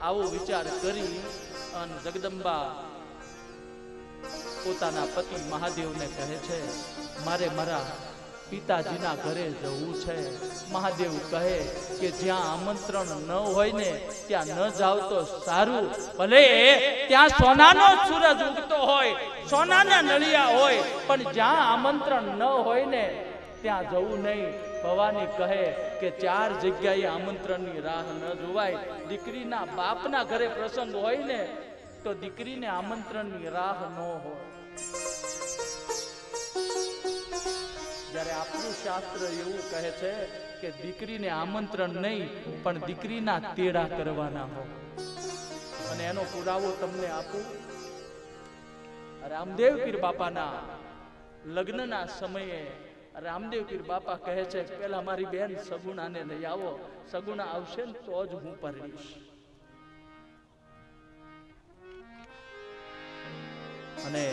આવો વિચાર કરી અને જગદંબા પોતાના પતિ મહાદેવને કહે છે, મારે મારા પિતાજીના ઘરે જવું છે. મહાદેવ કહે કે જ્યાં આમંત્રણ ન હોય ને ત્યાં ન જાવ તો સારું. ભલે ત્યાં સોનાનો સૂરજ ઉગતો હોય, સોનાના નળિયા હોય, પણ જ્યાં આમંત્રણ ન હોય ને ત્યાં જવું નહીં. ભવાની કહે કે 4 જગ્યાએ આમંત્રણની રાહ ન જોવાય. દીકરીના બાપના ઘરે પ્રસંગ હોય ને તો દીકરીને આમંત્રણની રાહ ન હોય. જ્યારે આપણું શાસ્ત્ર એવું કહે છે કે દીકરીને આમંત્રણ નહીં પણ દીકરીના તેડા કરવાના હોય. અને એનો પુરાવો તમને આપું. રામદેવ પીર બાપાના લગ્નના સમયે રામદેવ પીર બાપા કહે છે, પેલા મારી બેન સગુણાને લઈ આવો, સગુણા આવશે ને તો જ હું પરણીશ. અને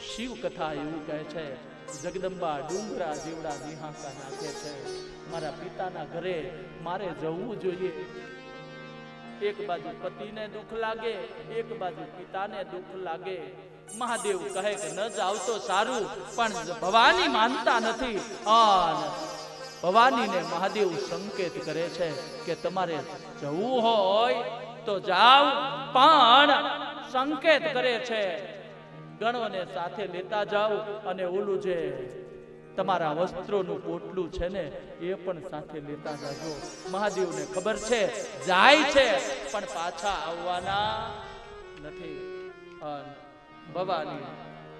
શિવ કથા એવું કહે છે, જગદંબા ડુંગરા જીવડા નિહાકા નાખે છે, મારા પિતાના ઘરે મારે જવું જોઈએ. એક બાજુ પતિને દુઃખ લાગે, એક બાજુ પિતાને દુઃખ લાગે. મહાદેવ કહે કે ન જાવ તો સારું, પણ ભવાની માનતા નથી. ભવાનીને મહાદેવ સંકેત કરે છે કે તમારે જવું હોય તો જાવ, પણ સંકેત કરે છે ગણોને સાથે લેતા જાઓ અને ઓલું જે તમારા વસ્ત્રોનું પોટલું છે ને એ પણ સાથે લેતા જાજો. મહાદેવને ખબર છે જાય છે પણ પાછા આવવાના નથી. ભવાની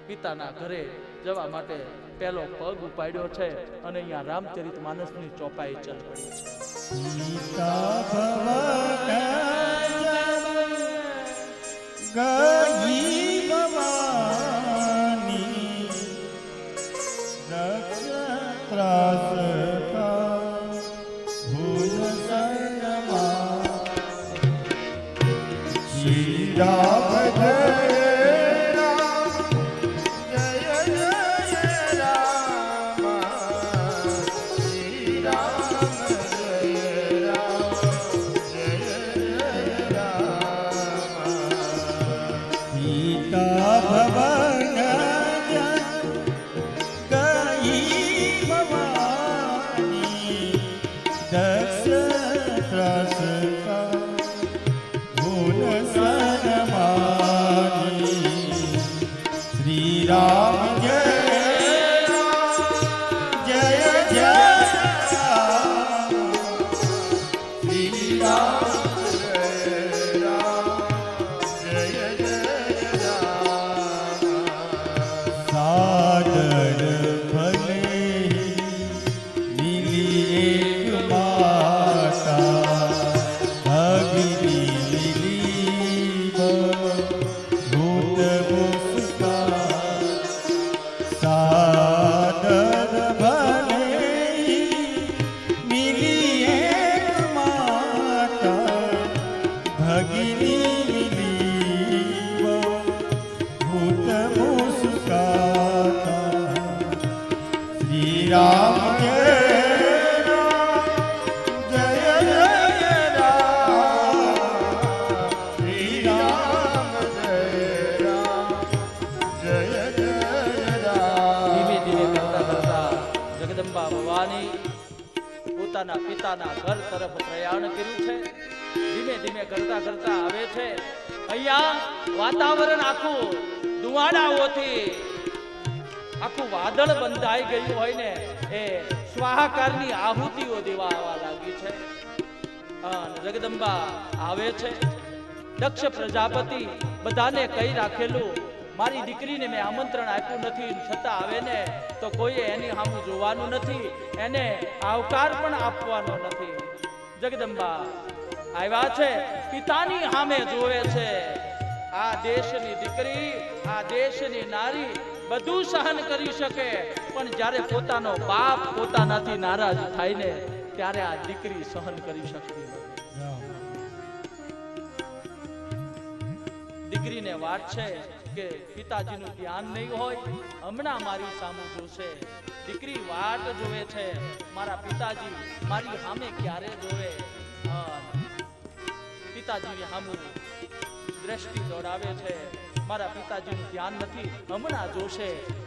પિતાના ઘરે જવા માટે પહેલો પગ ઉપાડ્યો છે અને અહીંયા રામચરિત માનસની ચોપાઈ ચલ પડી પોતાના પિતાના ઘર તરફ પ્રયાણ કર્યું છે. ધીમે ધીમે કરતા કરતા આવે છે. અહીંયા વાતાવરણ આખું ધુવાડાઓથી આખું વાદળ બંધાઈ ગયું હોય ને એ સ્વાહાકારની આહુતિઓ દેવા આવવા લાગી છે. જગદંબા આવે છે. દક્ષ પ્રજાપતિ બધાને કહી રાખેલું, મારી દીકરીને મેં આમંત્રણ આપ્યું નથી, છતાં આવે ને તો કોઈએ એની સામે જોવાનું નથી, એને આવકાર પણ આપવાનો નથી. જગદંબા આવ્યા છે, પિતાની સામે જોવે છે. આ દેશની દીકરી, આ દેશની નારી બધું સહન કરી શકે, પણ જ્યારે પોતાનો બાપ પોતાનાથી નારાજ થાય ને ત્યારે આ દીકરી સહન કરી શકતી નથી. દીકરીને વાત છે કે પિતાજીનું ધ્યાન નહીં હોય, હમણાં મારી સામે જોશે. દીકરી વાટ જોવે છે, મારા પિતાજી મારી સામે ક્યારે જોવે. પિતાજીની સામે દ્રષ્ટિ દોડાવે છે. મારા પિતાજીનું ધ્યાન નથી, હમણાં જોશે.